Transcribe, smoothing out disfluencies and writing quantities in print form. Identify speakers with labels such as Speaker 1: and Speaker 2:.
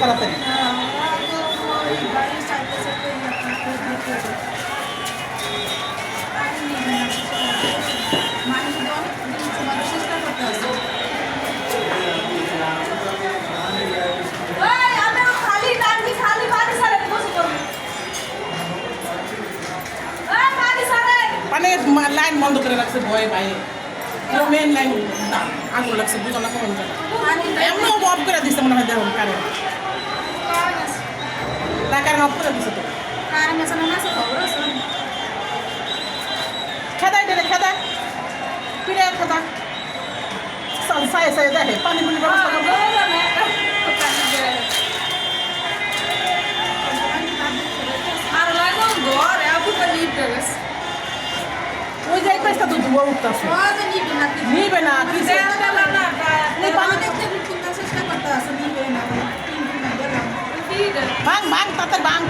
Speaker 1: তাড়াতাড়ি। মানে লাইন বন্ধ করে রাখছে ভয়ে ভাইয়ে পুরো মেন লাইন আগুন লাগছে বুঝো না কোন এমন অফ করে দিচ্ছে মনে হয় দেখুন কারেন্ট কারেন্ট অফ করে দিচ্ছে তো খেদাই দিলে খেদাই পিড়ে খেদা সাই সাই দেখে পানি পানি ব্যবস্থা করবো ওই যে একটা তো ধোয়া উঠতেছে নিবে না ভাঙ ভাঙ তাতে ভাঙ